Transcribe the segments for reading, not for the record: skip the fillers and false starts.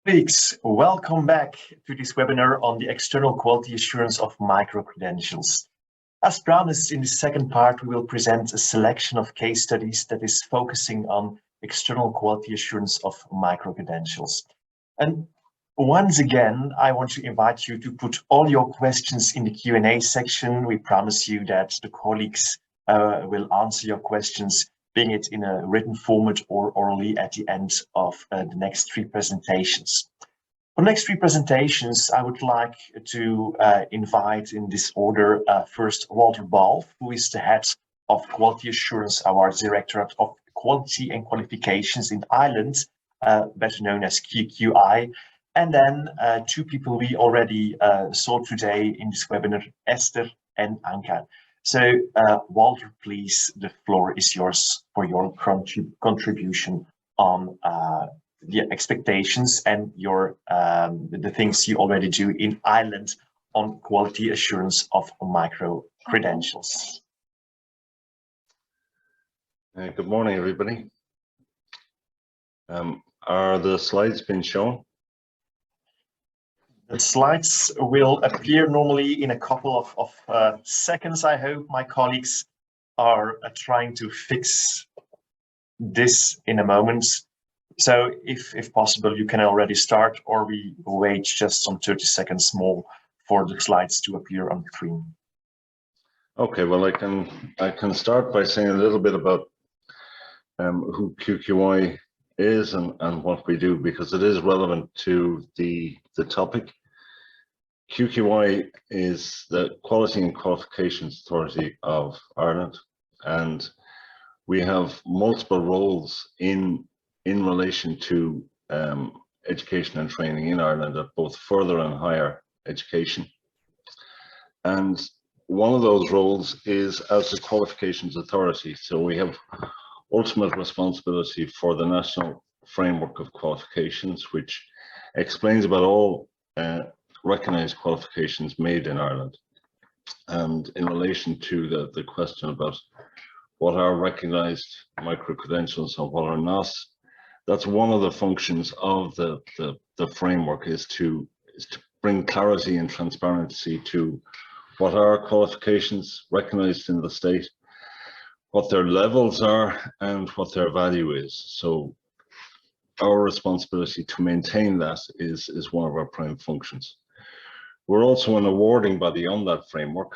Colleagues, welcome back to this webinar on the external quality assurance of micro-credentials. As promised, in the second part, we will present a selection of case studies that is focusing on external quality assurance of micro-credentials. And once again, I want to invite you to put all your questions in the Q&A section. We promise you that the colleagues will answer your questions, being it in a written format or orally at the end of the next three presentations. For the next three presentations, I would like to invite in this order first Walter Balf, who is the head of Quality Assurance, our Directorate of Quality and Qualifications in Ireland, better known as QQI. And then two people we already saw today in this webinar, Esther and ENQA. So, Walter, please, the floor is yours for your contribution on the expectations and your the things you already do in Ireland on quality assurance of micro-credentials. Good morning, everybody. Are the slides being shown? The slides will appear normally in a couple of seconds. I hope my colleagues are trying to fix this in a moment. So if possible, you can already start, or we wait just some 30 seconds more for the slides to appear on the screen. Okay, well, I can start by saying a little bit about who QQI is and what we do, because it is relevant to the topic. QQI is the Quality and Qualifications Authority of Ireland, and we have multiple roles in relation to education and training in Ireland at both further and higher education. And one of those roles is as the Qualifications Authority. So we have ultimate responsibility for the National Framework of Qualifications, which explains about all recognised qualifications made in Ireland. And in relation to the question about what are recognised micro-credentials and what are not, that's one of the functions of the framework, is to bring clarity and transparency to what are qualifications recognised in the state, what their levels are, and what their value is. So our responsibility to maintain that is one of our prime functions. We're also an awarding body on that framework,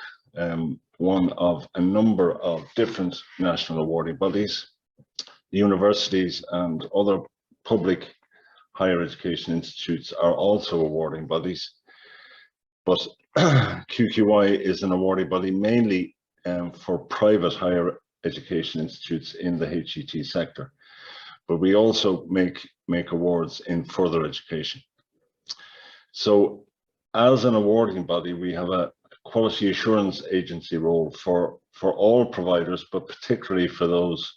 one of a number of different national awarding bodies. Universities and other public higher education institutes are also awarding bodies, but QQI is an awarding body mainly for private higher education institutes in the HET sector, but we also make awards in further education. So as an awarding body, we have a quality assurance agency role for all providers, but particularly for those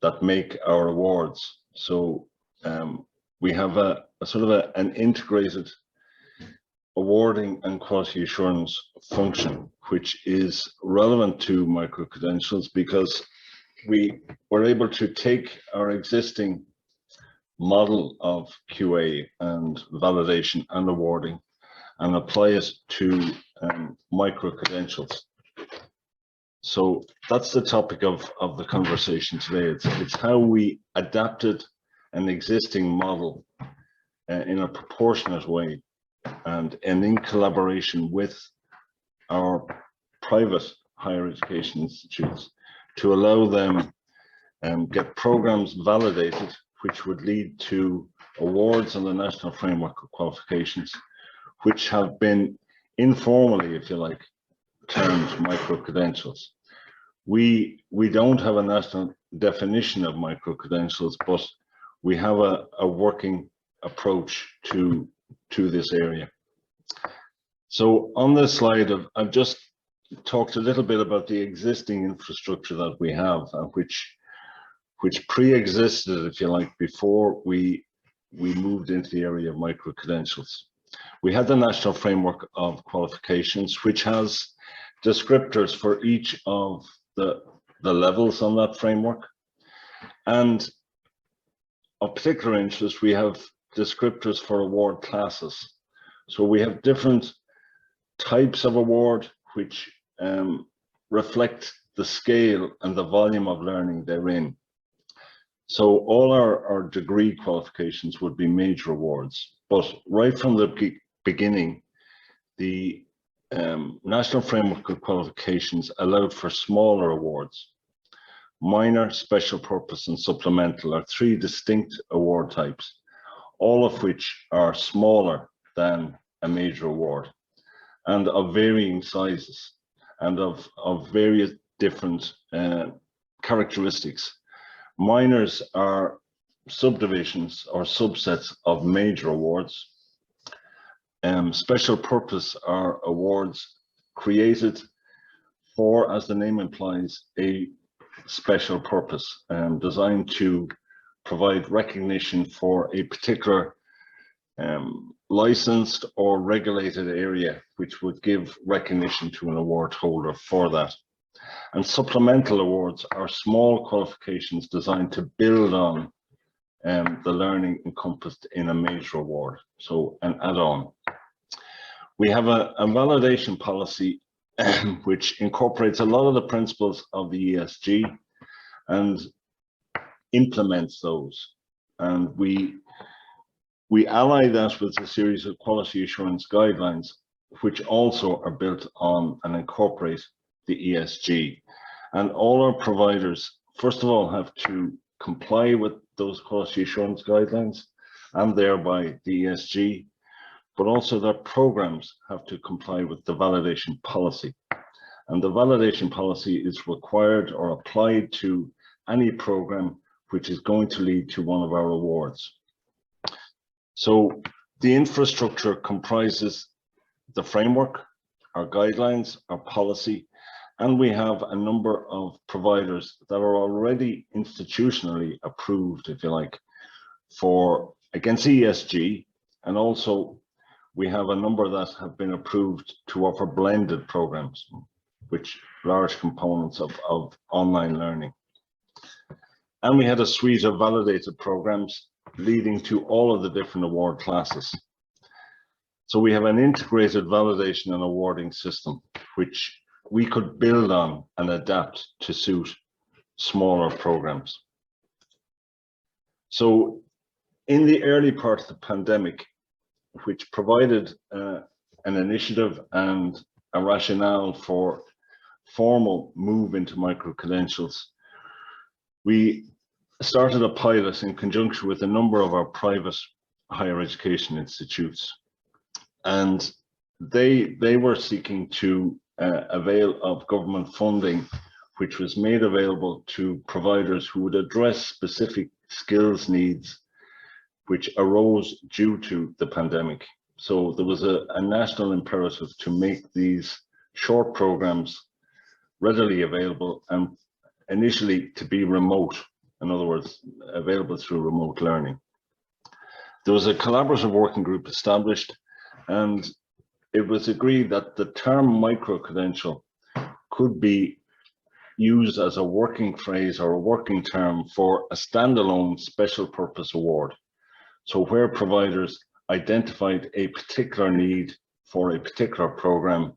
that make our awards. So we have a sort of an integrated awarding and quality assurance function, which is relevant to micro-credentials because we were able to take our existing model of QA and validation and awarding and apply it to micro-credentials. So that's the topic of the conversation today. It's how we adapted an existing model in a proportionate way and in collaboration with our private higher education institutes to allow them get programs validated, which would lead to awards on the National Framework of Qualifications, which have been informally, if you like, termed micro-credentials. We don't have a national definition of micro-credentials, but we have a working approach to this area. So on this slide, I've just talked a little bit about the existing infrastructure that we have, which pre-existed, if you like, before we moved into the area of micro-credentials. We had the National Framework of Qualifications, which has descriptors for each of the levels on that framework. And of particular interest, we have descriptors for award classes. So we have different types of award which reflect the scale and the volume of learning they're in. So all our degree qualifications would be major awards, but right from the beginning, the National Framework of Qualifications allowed for smaller awards. Minor, special purpose, and supplemental are three distinct award types, all of which are smaller than a major award and of varying sizes and of various different characteristics. Minors are subdivisions or subsets of major awards. Special purpose are awards created for, as the name implies, a special purpose, designed to provide recognition for a particular licensed or regulated area, which would give recognition to an award holder for that. And supplemental awards are small qualifications designed to build on the learning encompassed in a major award, so an add-on. We have a validation policy which incorporates a lot of the principles of the ESG and implements those. And we ally that with a series of quality assurance guidelines, which also are built on and incorporate the ESG. And all our providers, first of all, have to comply with those quality assurance guidelines and thereby the ESG, but also their programs have to comply with the validation policy. And the validation policy is required or applied to any program which is going to lead to one of our awards. So the infrastructure comprises the framework, our guidelines, our policy, and we have a number of providers that are already institutionally approved, if you like, against ESG, and also we have a number that have been approved to offer blended programs, which large components of online learning. And we had a suite of validated programs leading to all of the different award classes. So we have an integrated validation and awarding system, which we could build on and adapt to suit smaller programs. So in the early part of the pandemic, which provided an initiative and a rationale for formal move into micro-credentials, we started a pilot in conjunction with a number of our private higher education institutes. And they were seeking to avail of government funding, which was made available to providers who would address specific skills needs which arose due to the pandemic. So there was a national imperative to make these short programs readily available and initially to be remote, in other words, available through remote learning. There was a collaborative working group established, and it was agreed that the term micro-credential could be used as a working phrase or a working term for a standalone special purpose award. So where providers identified a particular need for a particular program,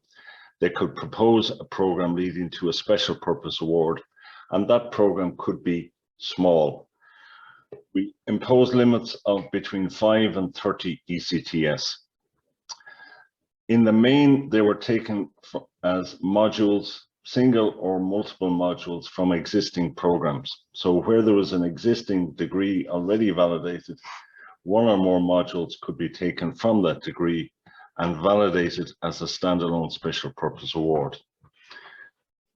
they could propose a program leading to a special purpose award, and that program could be small. We imposed limits of between 5 and 30 ECTS. In the main, they were taken as modules, single or multiple modules from existing programs. So where there was an existing degree already validated, one or more modules could be taken from that degree and validated as a standalone special purpose award.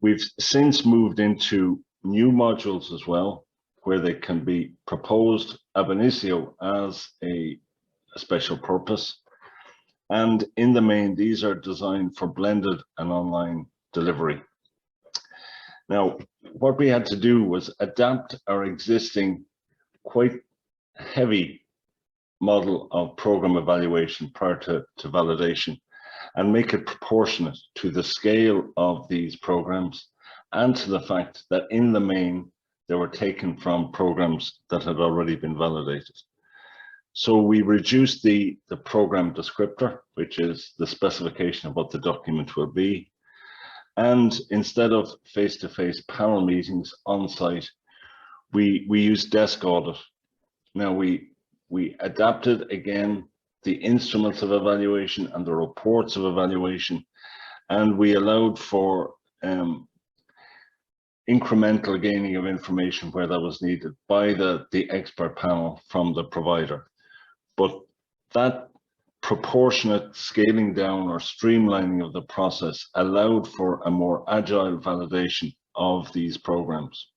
We've since moved into new modules as well, where they can be proposed ab initio as a special purpose. And in the main, these are designed for blended and online delivery. Now, what we had to do was adapt our existing quite heavy model of program evaluation prior to validation and make it proportionate to the scale of these programs and to the fact that in the main, they were taken from programs that had already been validated. So we reduced the program descriptor, which is the specification of what the document will be. And instead of face-to-face panel meetings on site, we used desk audit. Now we adapted again the instruments of evaluation and the reports of evaluation, and we allowed for incremental gaining of information where that was needed by the expert panel from the provider. But that proportionate scaling down or streamlining of the process allowed for a more agile validation of these programs.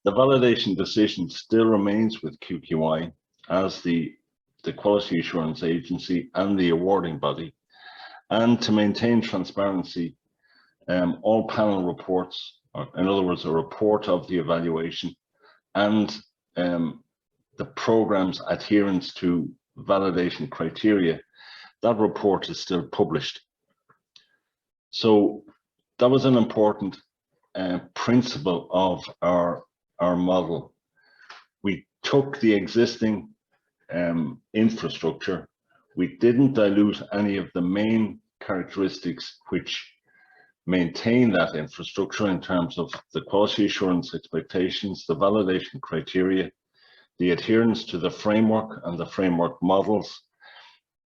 The validation decision still remains with QQI as the quality assurance agency and the awarding body. And to maintain transparency, all panel reports, in other words, a report of the evaluation and the program's adherence to validation criteria, that report is still published. So that was an important principle of our model. We took the existing infrastructure. We didn't dilute any of the main characteristics which maintain that infrastructure in terms of the quality assurance expectations, the validation criteria, the adherence to the framework and the framework models,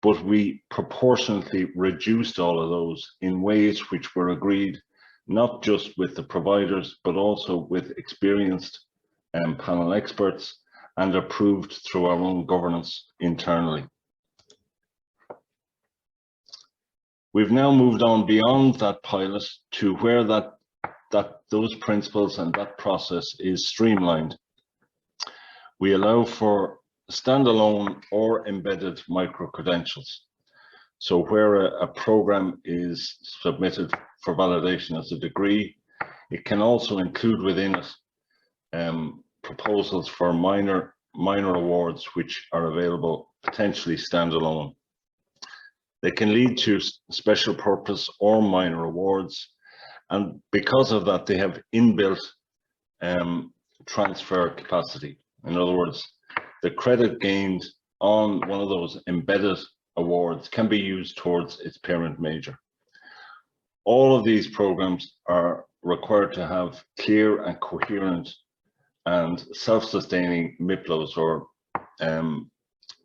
but we proportionately reduced all of those in ways which were agreed not just with the providers, but also with experienced panel experts and approved through our own governance internally. We've now moved on beyond that pilot to where those principles and that process is streamlined. We allow for standalone or embedded micro-credentials. So where a program is submitted for validation as a degree, it can also include within it proposals for minor awards which are available potentially standalone. They can lead to special purpose or minor awards, and because of that, they have inbuilt transfer capacity. In other words, the credit gained on one of those embedded awards can be used towards its parent major. All of these programs are required to have clear and coherent and self-sustaining MIPLOs or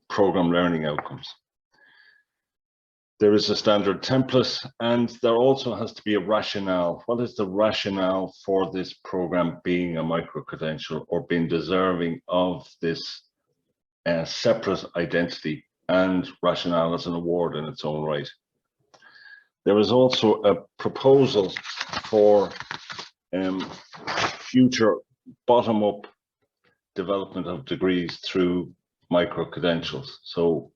program learning outcomes. There is a standard template, and there also has to be a rationale. What is the rationale for this program being a micro-credential or being deserving of this separate identity and rationale as an award in its own right? There is also a proposal for future bottom-up development of degrees through micro-credentials. So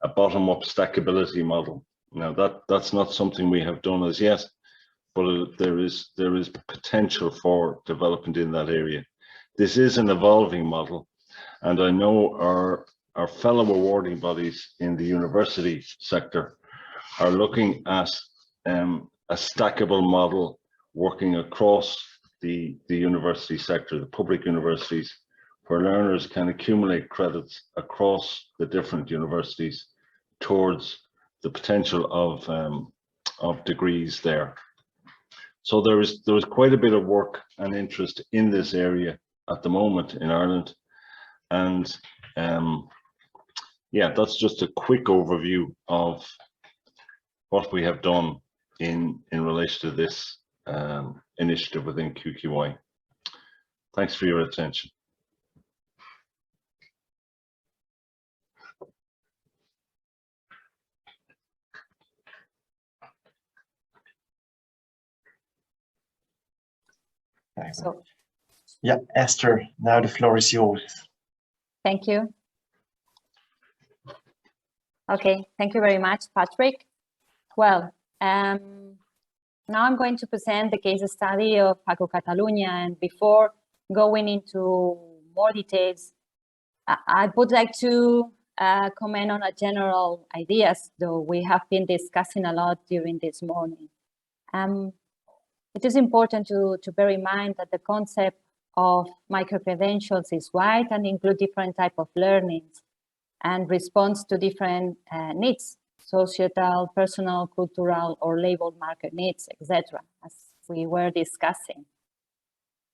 a bottom-up stackability model. Now that's not something we have done as yet, but there is potential for development in that area. This is an evolving model, and I know our fellow awarding bodies in the university sector are looking at a stackable model working across the university sector, the public universities, where learners can accumulate credits across the different universities towards the potential of degrees there. So there is quite a bit of work and interest in this area at the moment in Ireland, and yeah, that's just a quick overview of what we have done in relation to this initiative within QQI. Thanks for your attention. So, yeah, Esther, now the floor is yours. Thank you. Okay, thank you very much, Patrick. Well, now I'm going to present the case study of AQU Catalunya, and before going into more details, I would like to comment on a general ideas, though we have been discussing a lot during this morning. It is important to bear in mind that the concept of micro-credentials is wide and include different types of learnings. and responds to different needs, societal, personal, cultural, or labor market needs, etc., as we were discussing.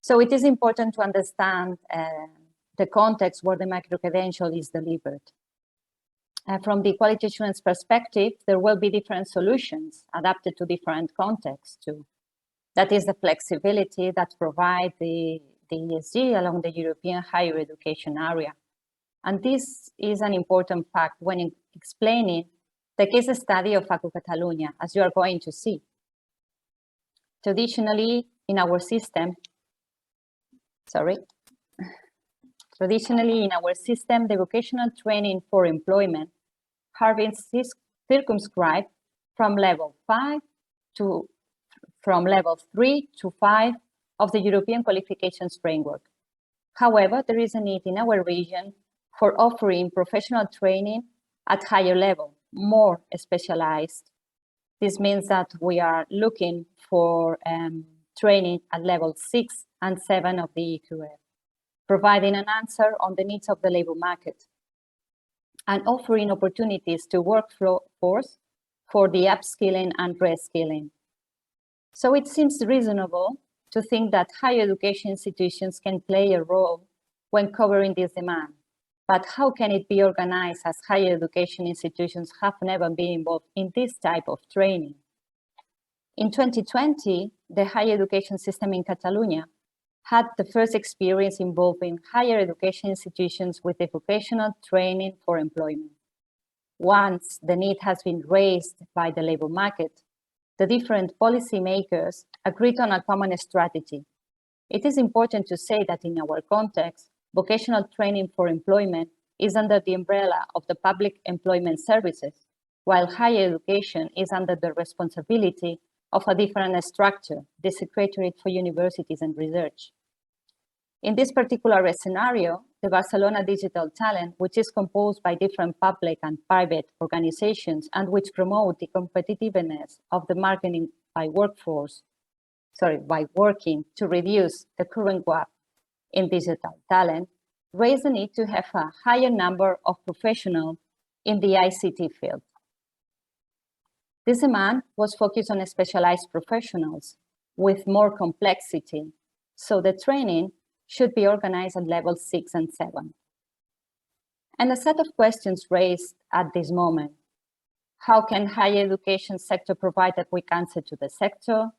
So it is important to understand the context where the micro-credential is delivered. From the quality assurance perspective, there will be different solutions adapted to different contexts too. That is the flexibility that provides the ESG along the European higher education area. And this is an important fact when explaining the case study of AQU Catalunya, as you are going to see. Traditionally, in our system, the vocational training for employment has been circumscribed from level 3 to 5 of the European qualifications framework. However, there is a need in our region for offering professional training at higher level, more specialized. This means that we are looking for training at level 6 and 7 of the EQF, providing an answer on the needs of the labor market and offering opportunities to workforce for the upskilling and reskilling. So it seems reasonable to think that higher education institutions can play a role when covering this demand. But how can it be organized as higher education institutions have never been involved in this type of training? In 2020, the higher education system in Catalonia had the first experience involving higher education institutions with the vocational training for employment. Once the need has been raised by the labor market, the different policymakers agreed on a common strategy. It is important to say that in our context, vocational training for employment is under the umbrella of the public employment services, while higher education is under the responsibility of a different structure, the Secretariat for Universities and Research. In this particular scenario, the Barcelona Digital Talent, which is composed by different public and private organizations and which promote the competitiveness of the marketing by working to reduce the current gap in digital talent, raised the need to have a higher number of professionals in the ICT field. This demand was focused on specialized professionals with more complexity, so the training should be organized at level 6 and 7. And a set of questions raised at this moment. How can higher education sector provide a quick answer to the sector?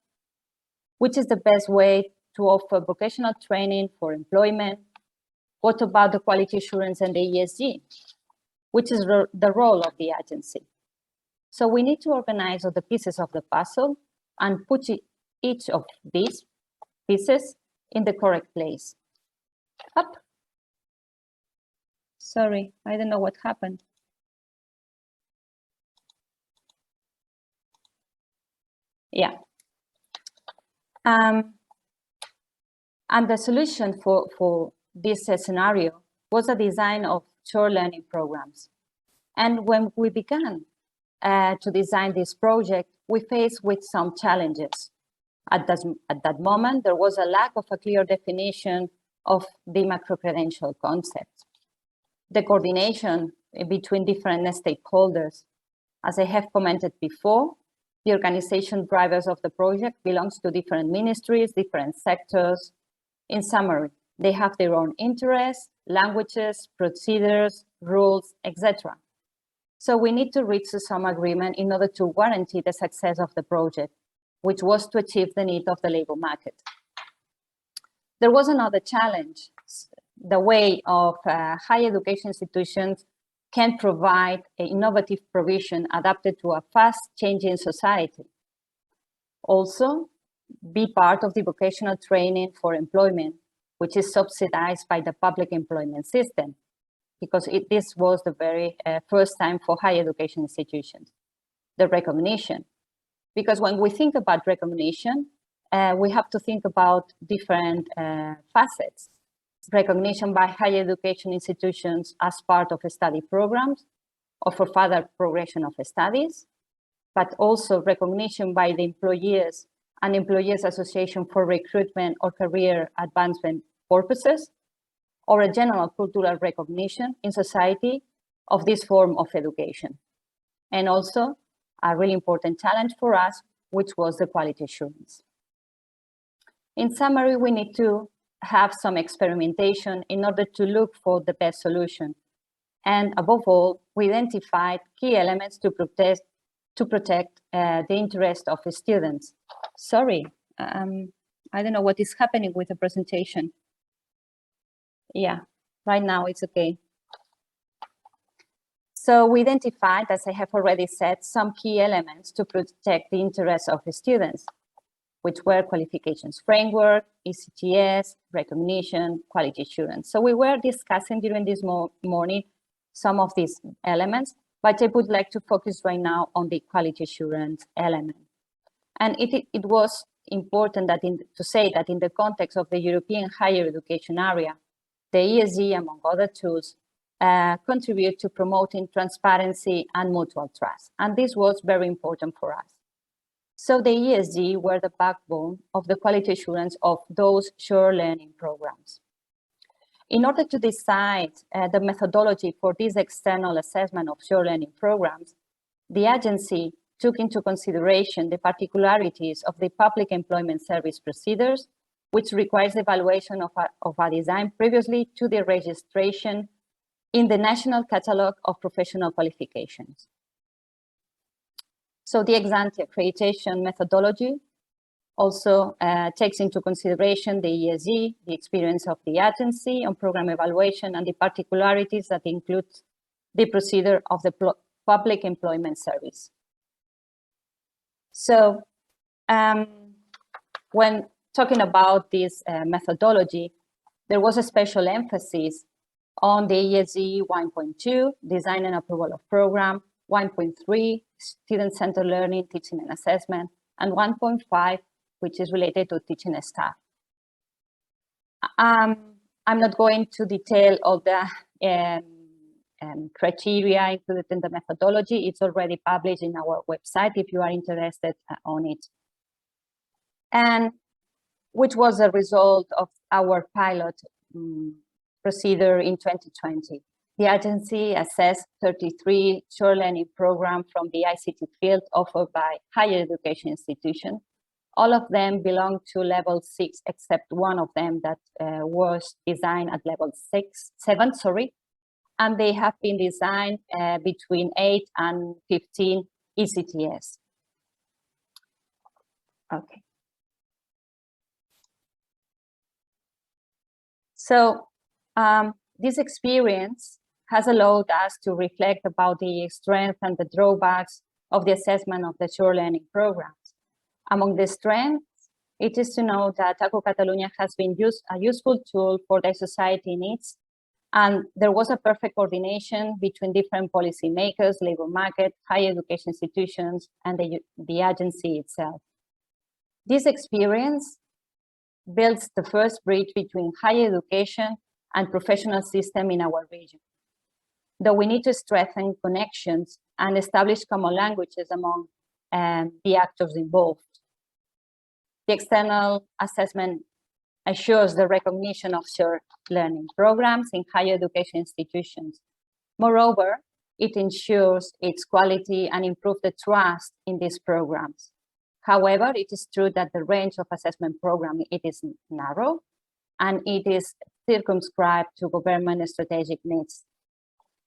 Which is the best way to offer vocational training for employment? What about the quality assurance and the ESG? Which is the role of the agency? So we need to organize all the pieces of the puzzle and put each of these pieces in the correct place. Up. Sorry, I don't know what happened. Yeah. And the solution for this scenario was a design of short learning programs. And when we began to design this project, we faced with some challenges. At that moment, there was a lack of a clear definition of the macro-credential concept. The coordination between different stakeholders. As I have commented before, the organization drivers of the project belongs to different ministries, different sectors. In summary, they have their own interests, languages, procedures, rules, etc. So we need to reach some agreement in order to guarantee the success of the project, which was to achieve the need of the labor market. There was another challenge, the way of higher education institutions can provide an innovative provision adapted to a fast-changing society. Also, be part of the vocational training for employment, which is subsidized by the public employment system, because this was the very first time for higher education institutions. The recognition, because when we think about recognition, we have to think about different facets. Recognition by higher education institutions as part of study programs or for further progression of studies, but also recognition by the employees and employees association for recruitment or career advancement purposes, or a general cultural recognition in society of this form of education. And also a really important challenge for us, which was the quality assurance. In summary, we need to have some experimentation in order to look for the best solution. And above all, we identified key elements to protect the interest of the students. Sorry, I don't know what is happening with the presentation. Yeah, right now it's okay. So we identified, as I have already said, some key elements to protect the interests of the students, which were qualifications framework, ECTS, recognition, quality assurance. So we were discussing during this morning some of these elements, but I would like to focus right now on the quality assurance element. And it was important that to say that in the context of the European higher education area, the ESG, among other tools, contribute to promoting transparency and mutual trust. And this was very important for us. So the ESG were the backbone of the quality assurance of those short learning programs. In order to decide the methodology for this external assessment of short learning programs, the agency took into consideration the particularities of the public employment service procedures, which requires evaluation of a design previously to the registration in the National Catalogue of Professional Qualifications. So the ex-ante accreditation methodology also takes into consideration the ESG, the experience of the agency on program evaluation, and the particularities that include the procedure of the public employment service. So when talking about this methodology, there was a special emphasis on the ESG 1.2, design and approval of program, 1.3, student-centered learning, teaching and assessment, and 1.5, which is related to teaching staff. I'm not going to detail all the criteria included in the methodology. It's already published in our website if you are interested on it. And which was a result of our pilot procedure in 2020. The agency assessed 33 short learning programs from the ICT field offered by higher education institutions. All of them belong to level 6, except one of them that was designed at level 7, and they have been designed between 8 and 15 ECTS. Okay. So this experience has allowed us to reflect about the strengths and the drawbacks of the assessment of the short learning programs. Among the strengths, it is to know that AQU Catalunya has been a useful tool for the society needs, and there was a perfect coordination between different policymakers, labor market, higher education institutions, and the agency itself. This experience builds the first bridge between higher education and professional system in our region. Though we need to strengthen connections and establish common languages among the actors involved. The external assessment assures the recognition of short learning programs in higher education institutions. Moreover, it ensures its quality and improves the trust in these programs. However, it is true that the range of assessment programming, it is narrow and it is circumscribed to government strategic needs.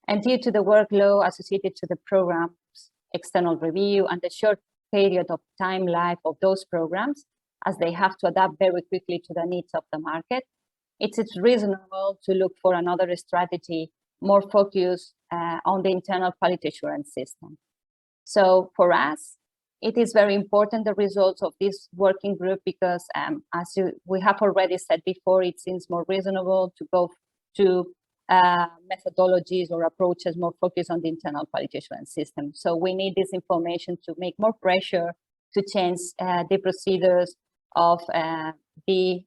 And due to the workload associated to the program's external review and the short period of time life of those programs, as they have to adapt very quickly to the needs of the market, it's reasonable to look for another strategy more focused on the internal quality assurance system. So for us, it is very important, the results of this working group, because we have already said before, it seems more reasonable to go to methodologies or approaches more focused on the internal quality assurance system. So we need this information to make more pressure to change the procedures of the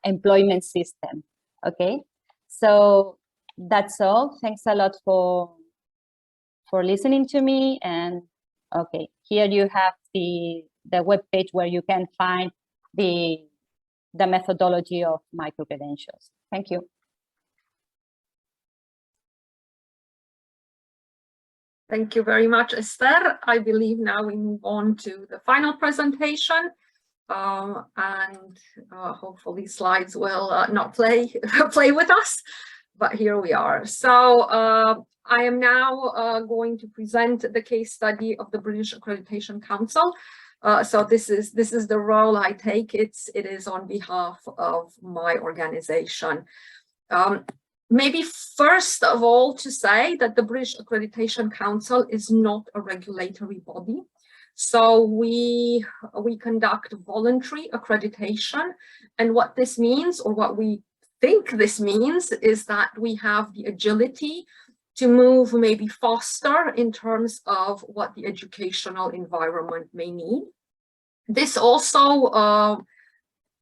employment system. Okay, so that's all. Thanks a lot for listening to me. And okay, here you have the web page where you can find the methodology of micro-credentials. Thank you. Thank you very much, Esther. I believe now we move on to the final presentation, and hopefully slides will not play with us, but here we are. So I am now going to present the case study of the British Accreditation Council. So this is the role I take. It is on behalf of my organization. Maybe first of all to say that the British Accreditation Council is not a regulatory body. So we conduct voluntary accreditation. And what this means, or what we think this means, is that we have the agility to move maybe faster in terms of what the educational environment may need. This also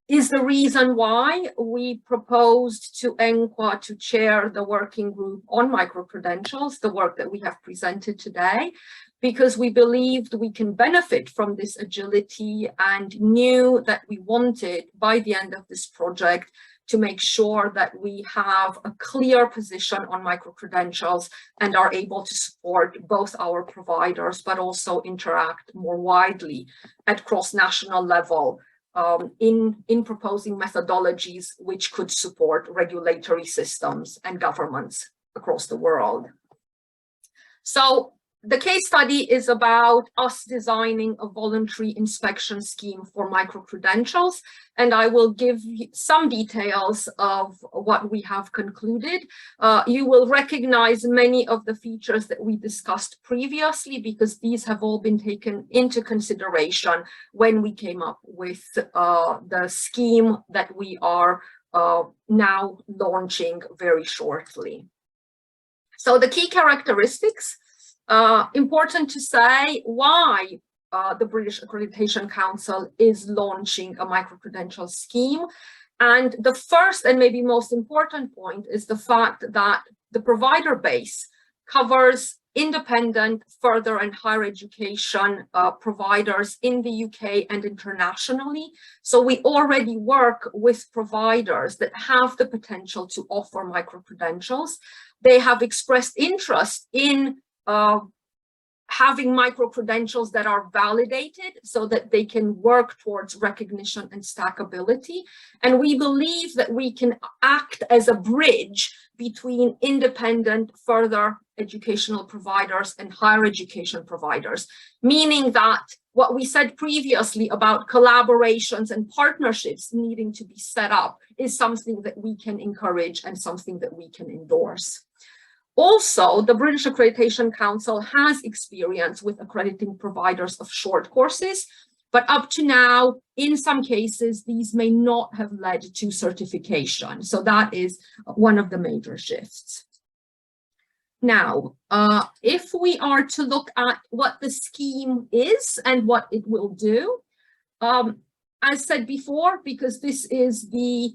is the reason why we proposed to ENQA to chair the working group on microcredentials, the work that we have presented today, because we believed we can benefit from this agility and knew that we wanted, by the end of this project, to make sure that we have a clear position on microcredentials and are able to support both our providers, but also interact more widely at cross-national level in proposing methodologies which could support regulatory systems and governments across the world. So the case study is about us designing a voluntary inspection scheme for microcredentials, and I will give you some details of what we have concluded. You will recognize many of the features that we discussed previously, because these have all been taken into consideration when we came up with the scheme that we are now launching very shortly. So the key characteristics. Important to say why the British Accreditation Council is launching a microcredential scheme. And the first and maybe most important point is the fact that the provider base covers independent further and higher education providers in the UK and internationally. So we already work with providers that have the potential to offer microcredentials. They have expressed interest in having micro-credentials that are validated so that they can work towards recognition and stackability. And we believe that we can act as a bridge between independent further educational providers and higher education providers, meaning that what we said previously about collaborations and partnerships needing to be set up is something that we can encourage and something that we can endorse. Also, the British Accreditation Council has experience with accrediting providers of short courses, but up to now, in some cases, these may not have led to certification. So that is one of the major shifts. Now, if we are to look at what the scheme is and what it will do, as said before, because this is the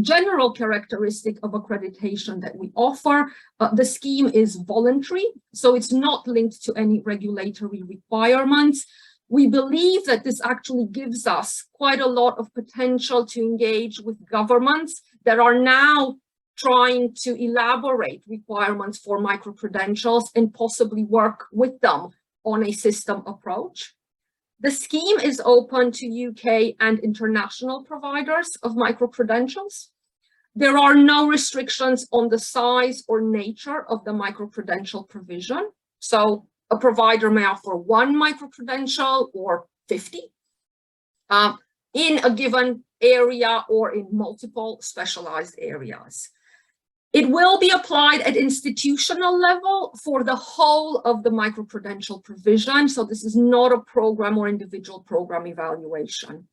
general characteristic of accreditation that we offer, the scheme is voluntary, so it's not linked to any regulatory requirements. We believe that this actually gives us quite a lot of potential to engage with governments that are now trying to elaborate requirements for microcredentials and possibly work with them on a system approach. The scheme is open to UK and international providers of microcredentials. There are no restrictions on the size or nature of the microcredential provision. So a provider may offer one microcredential or 50 in a given area or in multiple specialized areas. It will be applied at institutional level for the whole of the microcredential provision. So this is not a program or individual program evaluation.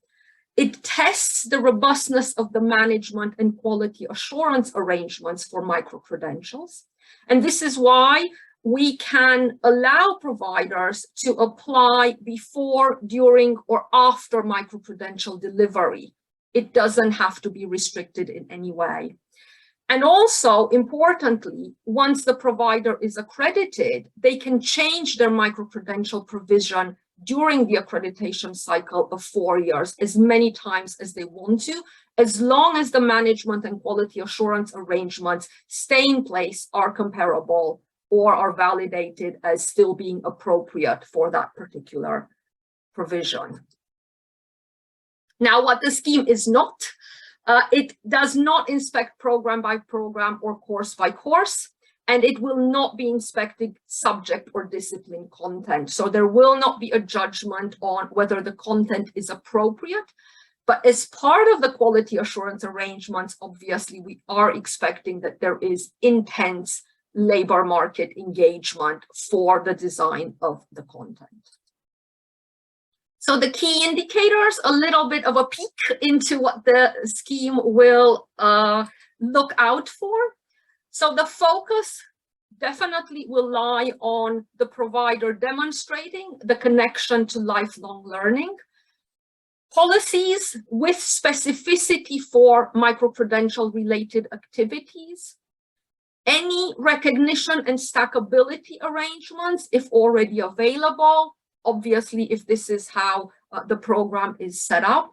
It tests the robustness of the management and quality assurance arrangements for microcredentials. And this is why we can allow providers to apply before, during, or after microcredential delivery. It doesn't have to be restricted in any way. And also, importantly, once the provider is accredited, they can change their microcredential provision during the accreditation cycle of 4 years as many times as they want to, as long as the management and quality assurance arrangements stay in place, are comparable, or are validated as still being appropriate for that particular provision. Now, what the scheme is not, it does not inspect program by program or course by course, and it will not be inspecting subject or discipline content. So there will not be a judgment on whether the content is appropriate. But as part of the quality assurance arrangements, obviously, we are expecting that there is intense labor market engagement for the design of the content. So the key indicators, a little bit of a peek into what the scheme will look out for. So the focus definitely will lie on the provider demonstrating the connection to lifelong learning. Policies with specificity for microcredential related activities, any recognition and stackability arrangements if already available, obviously if this is how the program is set up.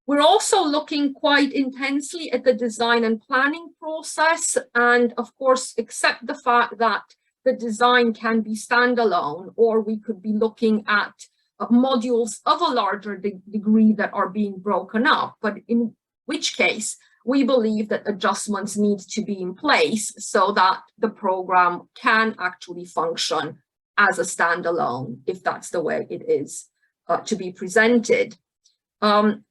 We're also looking quite intensely at the design and planning process, and of course accept the fact that the design can be standalone, or we could be looking at modules of a larger degree that are being broken up, but in which case we believe that adjustments need to be in place so that the program can actually function as a standalone, if that's the way it is to be presented.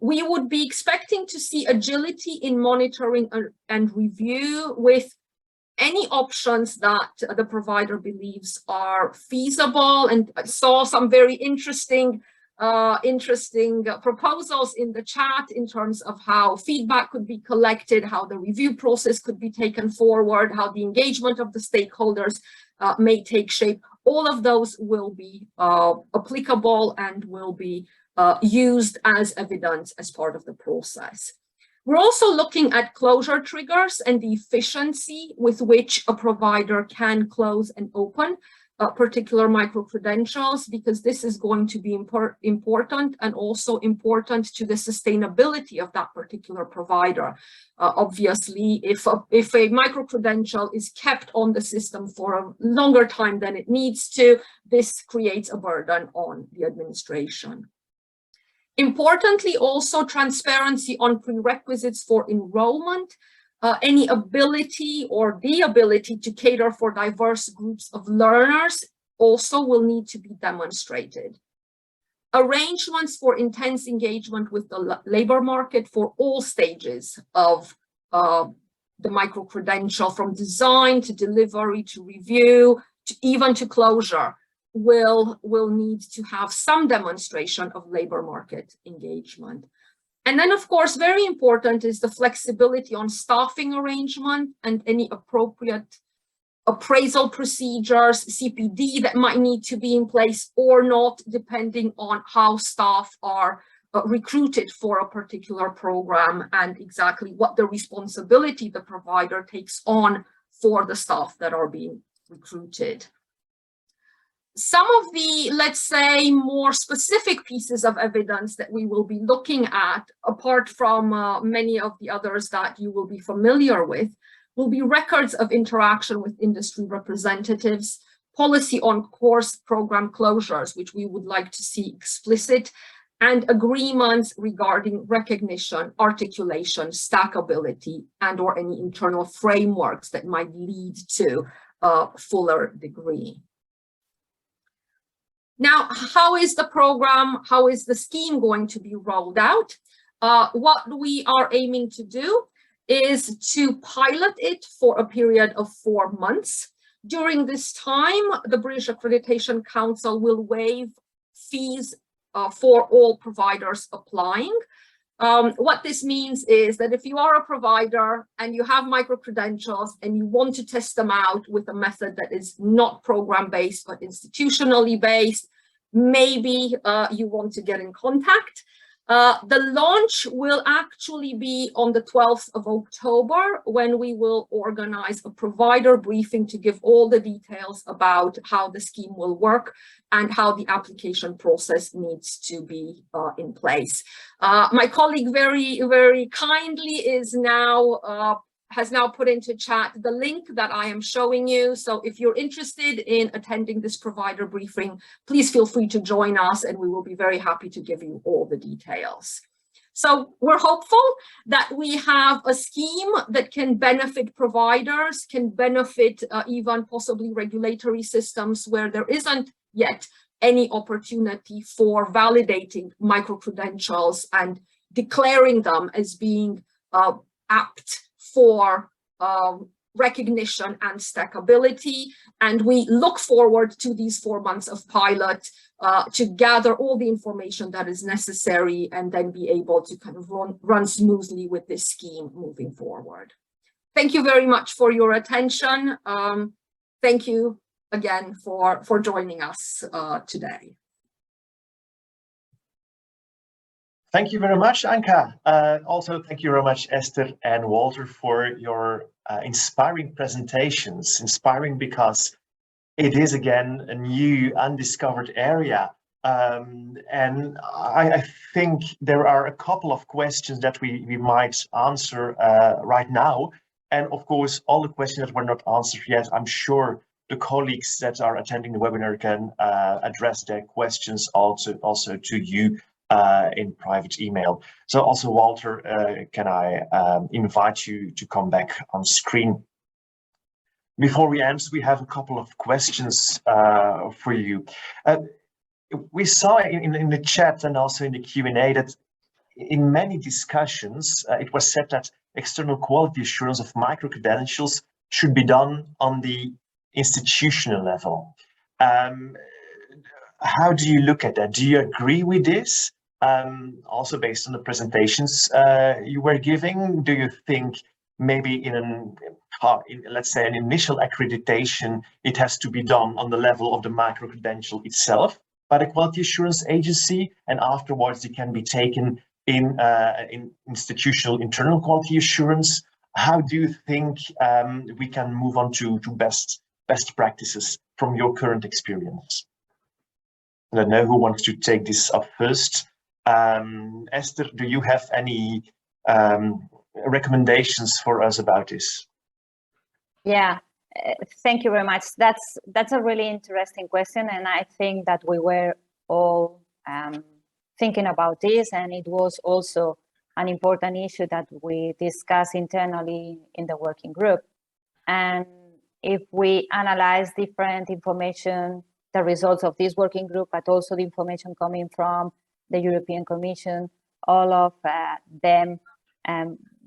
We would be expecting to see agility in monitoring and review with any options that the provider believes are feasible. And I saw some very interesting proposals in the chat in terms of how feedback could be collected, how the review process could be taken forward, how the engagement of the stakeholders may take shape. All of those will be applicable and will be used as evidence as part of the process. We're also looking at closure triggers and the efficiency with which a provider can close and open particular microcredentials, because this is going to be important and also important to the sustainability of that particular provider. Obviously, if a microcredential is kept on the system for a longer time than it needs to, this creates a burden on the administration. Importantly, also transparency on prerequisites for enrollment. Any ability or the ability to cater for diverse groups of learners also will need to be demonstrated. Arrangements for intense engagement with the labor market for all stages of the microcredential, from design to delivery to review to even to closure, will need to have some demonstration of labor market engagement. And then, of course, very important is the flexibility on staffing arrangement and any appropriate appraisal procedures, CPD that might need to be in place or not, depending on how staff are recruited for a particular program and exactly what the responsibility the provider takes on for the staff that are being recruited. Some of the, let's say, more specific pieces of evidence that we will be looking at, apart from many of the others that you will be familiar with, will be records of interaction with industry representatives, policy on course program closures, which we would like to see explicit, and agreements regarding recognition, articulation, stackability, and/or any internal frameworks that might lead to a fuller degree. Now, how is the program, how is the scheme going to be rolled out? What we are aiming to do is to pilot it for a period of 4 months. During this time, the British Accreditation Council will waive fees for all providers applying. What this means is that if you are a provider and you have microcredentials and you want to test them out with a method that is not program-based but institutionally based, maybe you want to get in contact. The launch will actually be on the 12th of October, when we will organize a provider briefing to give all the details about how the scheme will work and how the application process needs to be in place. My colleague very kindly is now has now put into chat the link that I am showing you. So if you're interested in attending this provider briefing, please feel free to join us and we will be very happy to give you all the details. So we're hopeful that we have a scheme that can benefit providers, can benefit even possibly regulatory systems where there isn't yet any opportunity for validating micro-credentials and declaring them as being apt for recognition and stackability. And we look forward to these 4 months of pilot to gather all the information that is necessary and then be able to kind of run smoothly with this scheme moving forward. Thank you very much for your attention. Thank you again for joining us today. Thank you very much, Anka. Also, thank you very much, Esther and Walter, for your inspiring presentations. Inspiring because it is, again, a new, undiscovered area. And I think there are a couple of questions that we might answer right now. And of course, all the questions that were not answered yet, I'm sure the colleagues that are attending the webinar can address their questions also to you in private email. So also, Walter, can I invite you to come back on screen? Before we end, we have a couple of questions for you. We saw in the chat and also in the Q&A that in many discussions, it was said that external quality assurance of micro-credentials should be done on the institutional level. How do you look at that? Do you agree with this? Also based on the presentations you were giving, do you think maybe in let's say an initial accreditation, it has to be done on the level of the micro-credential itself by the quality assurance agency, and afterwards it can be taken in institutional internal quality assurance? How do you think we can move on to best practices from your current experience? I don't know who wants to take this up first. Esther, do you have any recommendations for us about this? Yeah, thank you very much. That's a really interesting question, and I think that we were all thinking about this, and it was also an important issue that we discussed internally in the working group. And if we analyze different information, the results of this working group, but also the information coming from the European Commission, all of them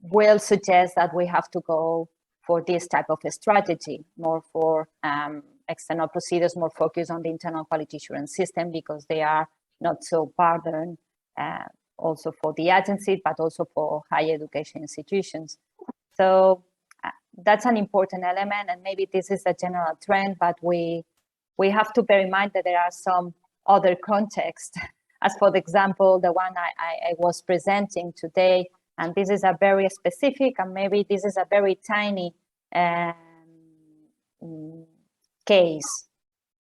will suggest that we have to go for this type of a strategy, more for external procedures, more focused on the internal quality assurance system, because they are not so burdened also for the agency, but also for higher education institutions. So that's an important element, and maybe this is a general trend, but we have to bear in mind that there are some other contexts, as for example, the one I was presenting today, and this is a very specific, and maybe this is a very tiny case,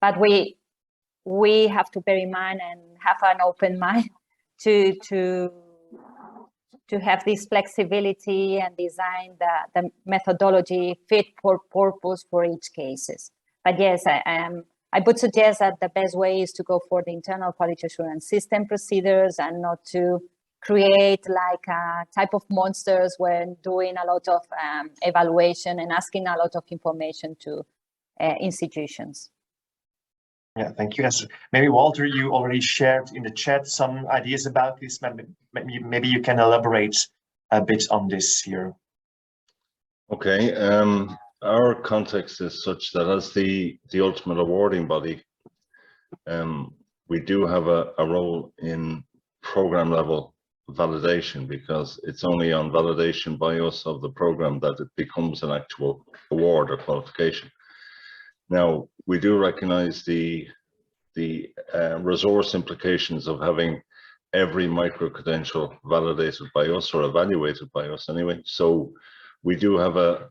but we have to bear in mind and have an open mind to have this flexibility and design the methodology fit for purpose for each cases. But yes, I would suggest that the best way is to go for the internal quality assurance system procedures and not to create like a type of monsters when doing a lot of evaluation and asking a lot of information to institutions. Yeah, thank you, Esther. Maybe Walter, you already shared in the chat some ideas about this. Maybe you can elaborate a bit on this here. Okay, our context is such that as the ultimate awarding body, we do have a role in program level validation, because it's only on validation by us of the program that it becomes an actual award or qualification. Now, we do recognize the resource implications of having every micro-credential validated by us, or evaluated by us anyway. So we do have a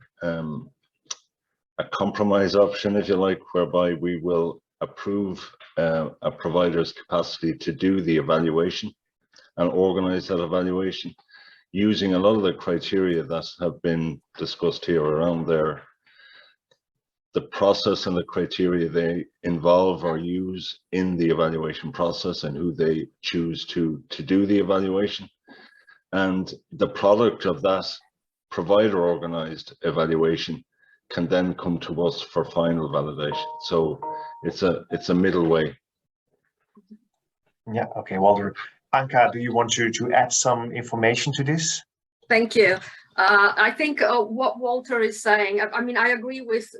compromise option, if you like, whereby we will approve a provider's capacity to do the evaluation and organize that evaluation using a lot of the criteria that have been discussed here around the process and the criteria they involve or use in the evaluation process and who they choose to do the evaluation. And the product of that provider organized evaluation can then come to us for final validation. So it's a middle way. Yeah, okay, Walter. Anka, do you want to add some information to this? Thank you. I think what Walter is saying, I mean, I agree with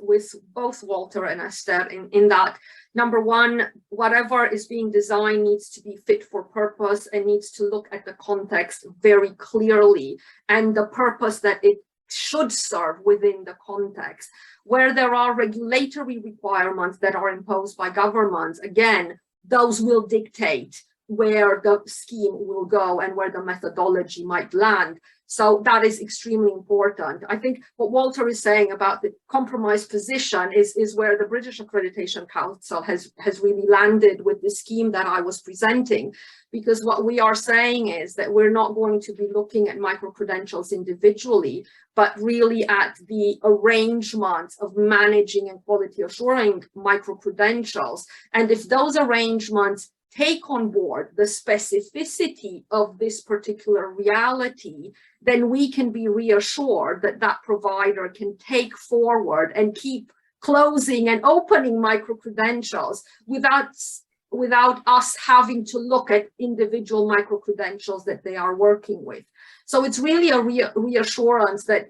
both Walter and Esther in that, number one, whatever is being designed needs to be fit for purpose and needs to look at the context very clearly and the purpose that it should serve within the context. Where there are regulatory requirements that are imposed by governments, again, those will dictate where the scheme will go and where the methodology might land. So that is extremely important. I think what Walter is saying about the compromise position is where the British Accreditation Council has really landed with the scheme that I was presenting, because what we are saying is that we're not going to be looking at micro-credentials individually, but really at the arrangements of managing and quality assuring micro-credentials. And if those arrangements take on board the specificity of this particular reality, then we can be reassured that that provider can take forward and keep closing and opening micro-credentials without us having to look at individual micro-credentials that they are working with. So it's really a reassurance that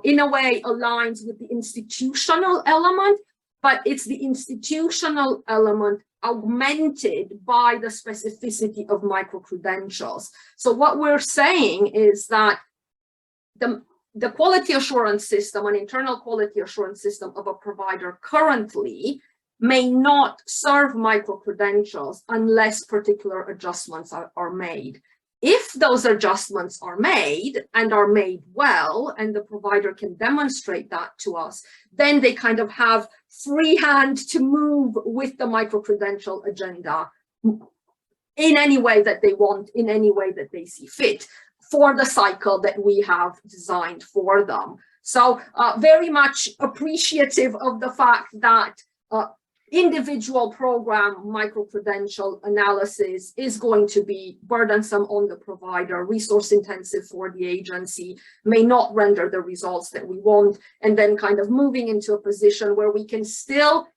in a way aligns with the institutional element, but it's the institutional element augmented by the specificity of micro-credentials. So what we're saying is that the quality assurance system, an internal quality assurance system of a provider currently may not serve micro-credentials unless particular adjustments are made. If those adjustments are made and are made well, and the provider can demonstrate that to us, then they kind of have free hand to move with the micro-credential agenda in any way that they want, in any way that they see fit for the cycle that we have designed for them. So very much appreciative of the fact that individual program micro-credential analysis is going to be burdensome on the provider, resource intensive for the agency, may not render the results that we want, and then kind of moving into a position where we can still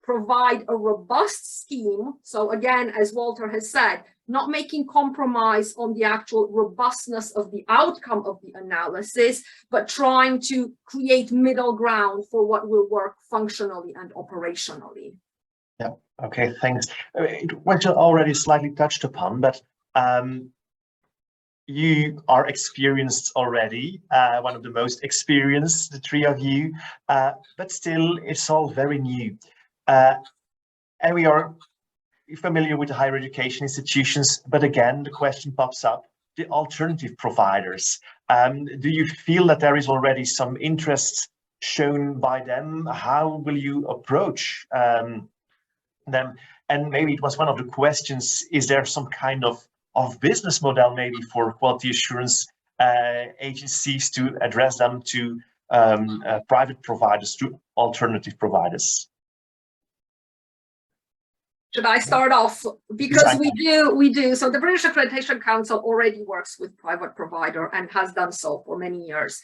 provide a robust scheme. So again, as Walter has said, not making compromise on the actual robustness of the outcome of the analysis, but trying to create middle ground for what will work functionally and operationally. Yeah, okay, thanks. What you already slightly touched upon, but you are experienced already, one of the most experienced, the three of you, but still it's all very new. And we are familiar with the higher education institutions, but again, the question pops up, the alternative providers. Do you feel that there is already some interest shown by them? How will you approach them? And maybe it was one of the questions, is there some kind of business model maybe for quality assurance agencies to address them to private providers, to alternative providers? Should I start off? Because we do. So the British Accreditation Council already works with private provider and has done so for many years.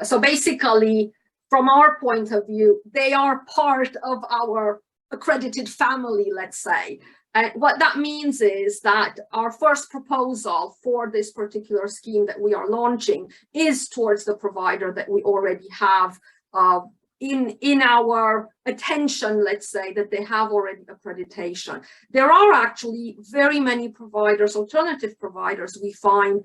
So basically, from our point of view, they are part of our accredited family, let's say. And what that means is that our first proposal for this particular scheme that we are launching is towards the provider that we already have in our attention, let's say, that they have already accreditation. There are actually very many providers, alternative providers, we find,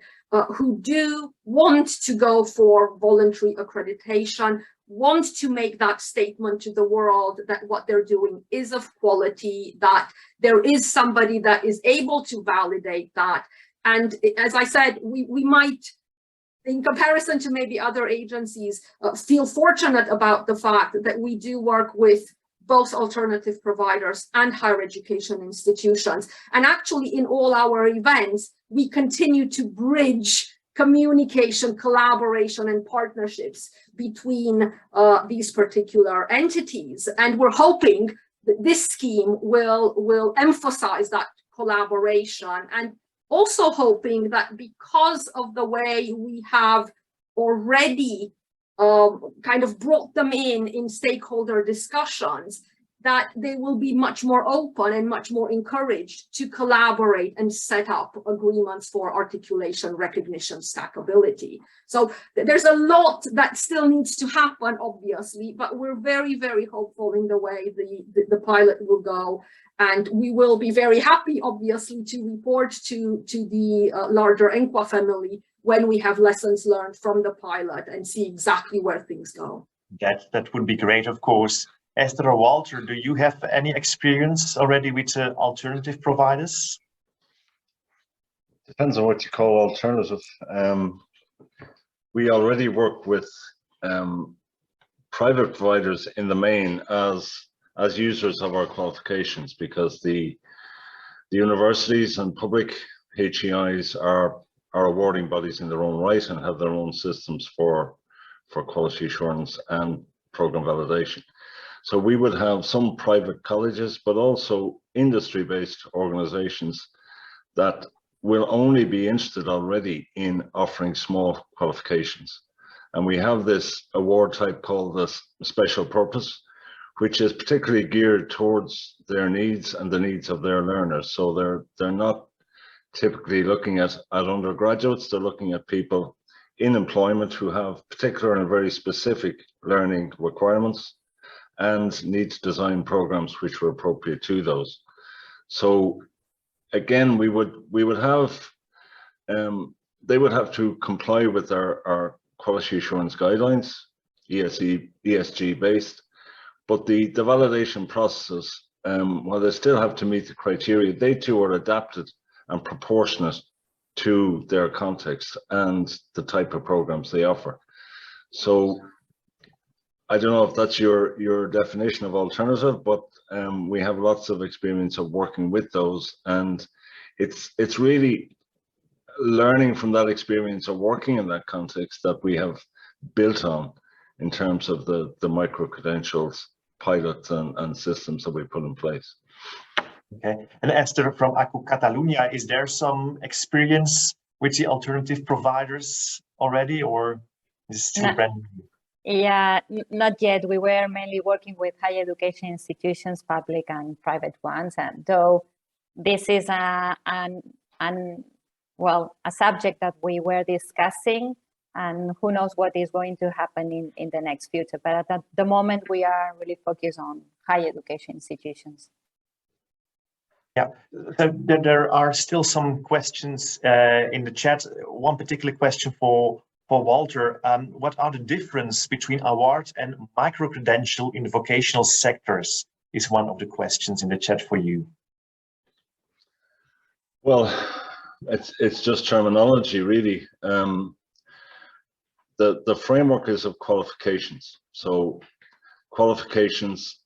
who do want to go for voluntary accreditation, want to make that statement to the world that what they're doing is of quality, that there is somebody that is able to validate that. And as I said, we might, in comparison to maybe other agencies, feel fortunate about the fact that we do work with both alternative providers and higher education institutions. And actually in all our events, we continue to bridge communication, collaboration, and partnerships between these particular entities. And we're hoping that this scheme will emphasize that collaboration, and also hoping that because of the way we have already kind of brought them in stakeholder discussions, that they will be much more open and much more encouraged to collaborate and set up agreements for articulation, recognition, stackability. So there's a lot that still needs to happen, obviously, but we're very, very hopeful in the way the pilot will go. And we will be very happy, obviously, to report to the larger ENQA family when we have lessons learned from the pilot and see exactly where things go. That would be great, of course. Esther or Walter, do you have any experience already with alternative providers? Depends on what you call alternative. We already work with private providers in the main as users of our qualifications, because the universities and public HEIs are awarding bodies in their own right and have their own systems for quality assurance and program validation. So we would have some private colleges, but also industry-based organizations that will only be interested already in offering small qualifications. And we have this award type called the special purpose, which is particularly geared towards their needs and the needs of their learners. So they're not typically looking at undergraduates, they're looking at people in employment who have particular and very specific learning requirements and need to design programs which were appropriate to those. So again, we would have they would have to comply with our quality assurance guidelines, ESG based, but the validation processes, while they still have to meet the criteria, they too are adapted and proportionate to their context and the type of programs they offer. So I don't know if that's your definition of alternative, but we have lots of experience of working with those, and it's really learning from that experience of working in that context that we have built on in terms of the micro-credentials, pilots and systems that we put in place. Okay, and Esther from AQU Catalunya, is there some experience with the alternative providers already, or is it still brand new? Yeah, not yet. We were mainly working with higher education institutions, public and private ones. And though this is a subject that we were discussing, and who knows what is going to happen in the next future. But at the moment, we are really focused on higher education institutions. Yeah, so there are still some questions in the chat. One particular question for Walter. What are the difference between award and micro-credential in the vocational sectors is one of the questions in the chat for you. Well, it's just terminology, really. The framework is of qualifications. So qualifications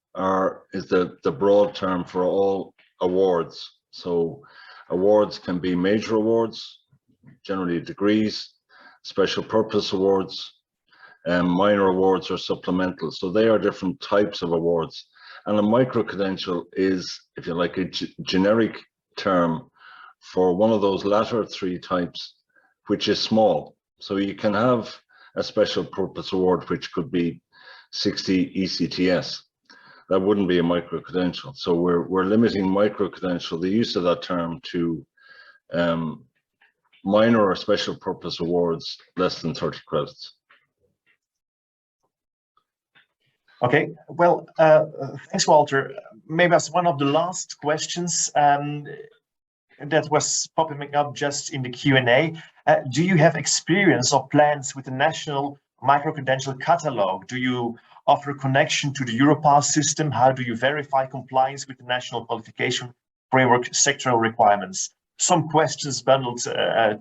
is the broad term for all awards. So awards can be major awards, generally degrees, special purpose awards, minor awards or supplemental. So they are different types of awards. And a micro-credential is, if you like, a generic term for one of those latter three types, which is small. So you can have a special purpose award, which could be 60 ECTS. That wouldn't be a micro-credential. So we're limiting micro-credential, the use of that term, to minor or special purpose awards less than 30 credits. Okay, well, thanks, Walter. Maybe as one of the last questions that was popping up just in the Q&A, do you have experience or plans with the national micro-credential catalog? Do you offer a connection to the Europass system? How do you verify compliance with the national qualification framework sectoral requirements? Some questions bundled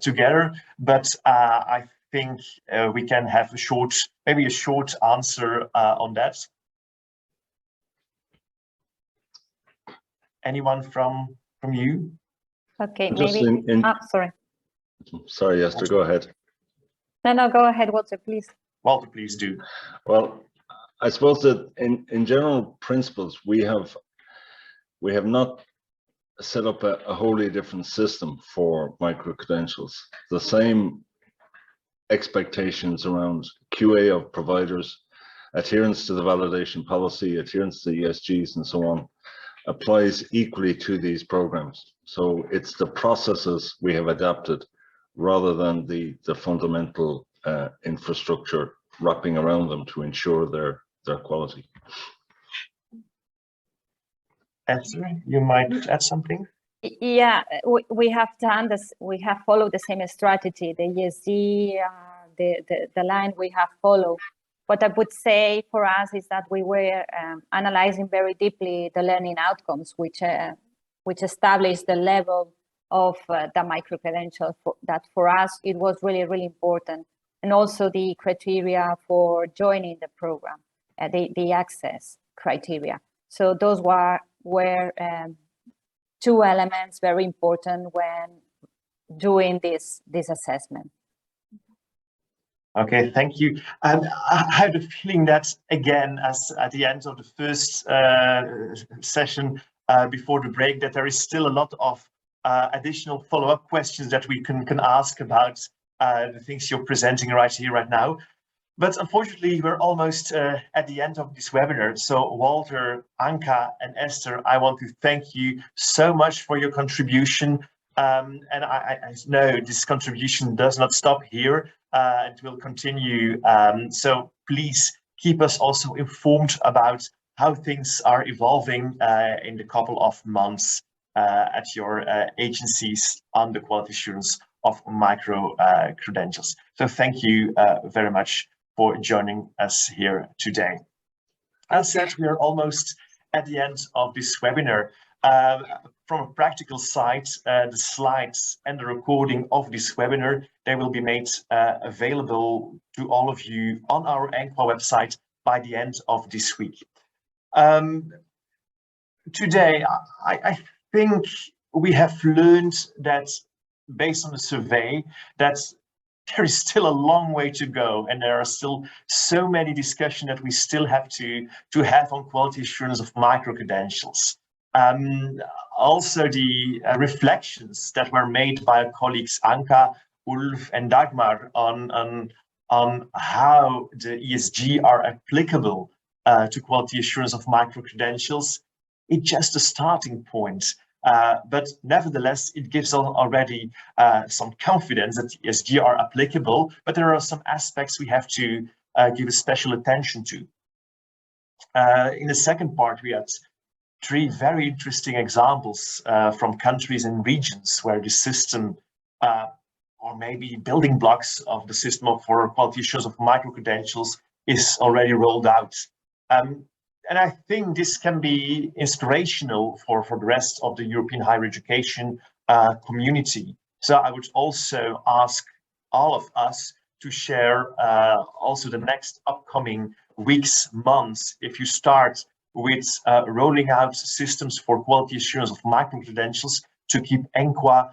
together, but I think we can have maybe a short answer on that. Anyone from you? Okay, Just maybe. Sorry. Sorry, Esther, go ahead. No, go ahead, Walter, please. Walter, please do. Well, I suppose that in general principles, we have not set up a wholly different system for micro-credentials. The same expectations around QA of providers, adherence to the validation policy, adherence to ESGs and so on, applies equally to these programs. So it's the processes we have adapted rather than the fundamental infrastructure wrapping around them to ensure their quality. Esther, you might add something? Yeah, we have done this. We have followed the same strategy, the ESG, the line we have followed. What I would say for us is that we were analyzing very deeply the learning outcomes, which established the level of the micro-credential. That for us, it was really, really important. And also the criteria for joining the program, the access criteria. So those were two elements very important when doing this assessment. Okay, thank you. And I had a feeling that, again, as at the end of the first session before the break, that there is still a lot of additional follow-up questions that we can ask about the things you're presenting right here, right now. But unfortunately, we're almost at the end of this webinar. So Walter, Anka, and Esther, I want to thank you so much for your contribution. And I know this contribution does not stop here. It will continue. So please keep us also informed about how things are evolving in the couple of months at your agencies on the quality assurance of micro credentials. So thank you very much for joining us here today. As said, we are almost at the end of this webinar. From a practical side, the slides and the recording of this webinar, they will be made available to all of you on our ENQA website by the end of this week. Today, I think we have learned that, based on the survey, that there is still a long way to go, and there are still so many discussions that we still have to have on quality assurance of micro-credentials. Also, the reflections that were made by our colleagues Anka, Ulf, and Dagmar on how the ESG are applicable to quality assurance of micro-credentials, it's just a starting point. But nevertheless, it gives already some confidence that ESG are applicable, but there are some aspects we have to give a special attention to. In the second part, we had 3 very interesting examples from countries and regions where the system, or maybe building blocks of the system for quality assurance of micro-credentials is already rolled out. And I think this can be inspirational for the rest of the European higher education community. So I would also ask all of us to share also the next upcoming weeks, months, if you start with rolling out systems for quality assurance of micro-credentials, to keep ENQA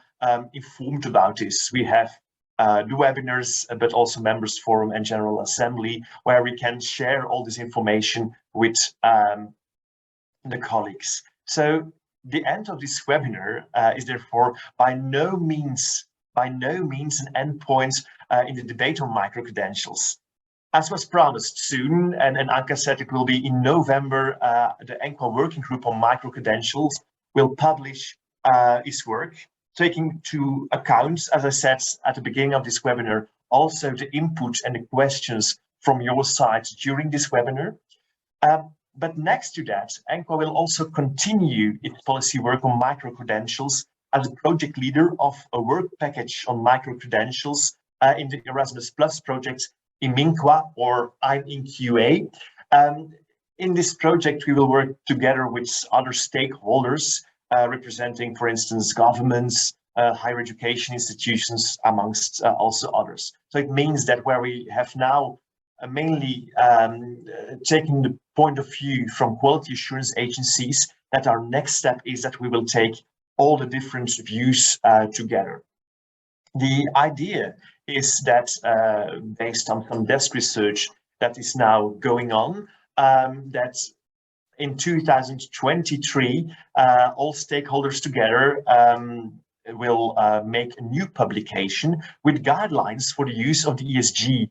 informed about this. We have the webinars, but also members forum and general assembly, where we can share all this information with the colleagues. So the end of this webinar is therefore by no means an endpoint in the debate on micro-credentials. As was promised soon, and Anka said it will be in November, the ENQA working group on micro-credentials will publish its work, taking into account, as I said at the beginning of this webinar, also the input and the questions from your side during this webinar. But next to that, ENQA will also continue its policy work on micro-credentials as a project leader of a work package on micro-credentials in the Erasmus Plus project in ENQA, or ENQA. In this project, we will work together with other stakeholders representing, for instance, governments, higher education institutions, amongst also others. So it means that where we have now mainly taking the point of view from quality assurance agencies, that our next step is that we will take all the different views together. The idea is that based on some desk research that is now going on, that in 2023, all stakeholders together will make a new publication with guidelines for the use of the ESG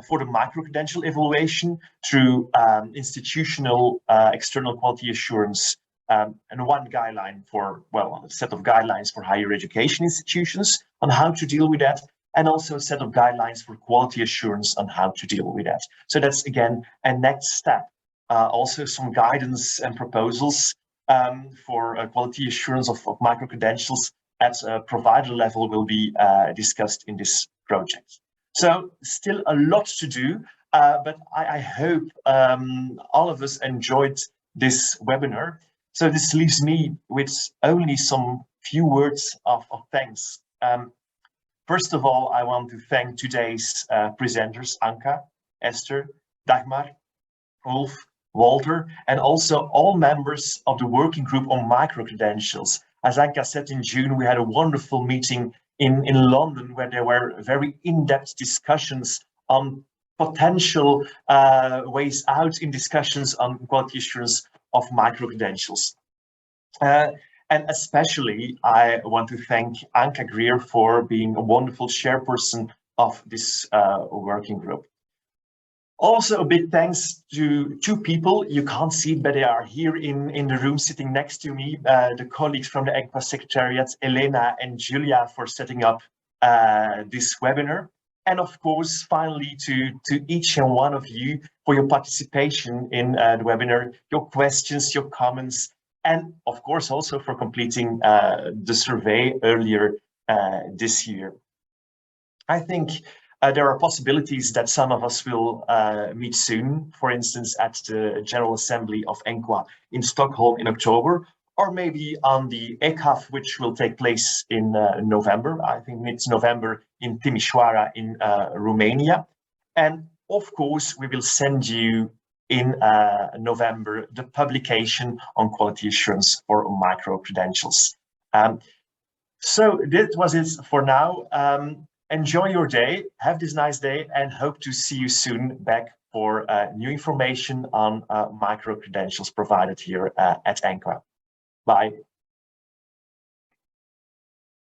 for the micro-credential evaluation through institutional external quality assurance, and one guideline for, well, a set of guidelines for higher education institutions on how to deal with that, and also a set of guidelines for quality assurance on how to deal with that. So that's, again, a next step. Also some guidance and proposals for quality assurance of micro-credentials at a provider level will be discussed in this project. So still a lot to do, but I hope all of us enjoyed this webinar. So this leaves me with only some few words of thanks. First of all, I want to thank today's presenters, Anka, Esther, Dagmar, Ulf, Walter, and also all members of the working group on micro-credentials. As Anka said, in June, we had a wonderful meeting in London where there were very in-depth discussions on potential ways out in discussions on quality assurance of micro-credentials. And especially, I want to thank Anka Greer for being a wonderful chairperson of this working group. Also, a big thanks to two people. You can't see it, but they are here in the room sitting next to me, the colleagues from the ENQA Secretariat, Elena and Julia, for setting up this webinar. And of course, finally, to each and one of you for your participation in the webinar, your questions, your comments, and of course, also for completing the survey earlier this year. I think there are possibilities that some of us will meet soon, for instance, at the General Assembly of ENQA in Stockholm in October, or maybe on the ECAF, which will take place in November, I think mid-November in Timișoara in Romania. And of course, we will send you in November the publication on quality assurance for micro-credentials. So that was it for now. Enjoy your day, have this nice day, and hope to see you soon back for new information on micro-credentials provided here at ENQA. Bye.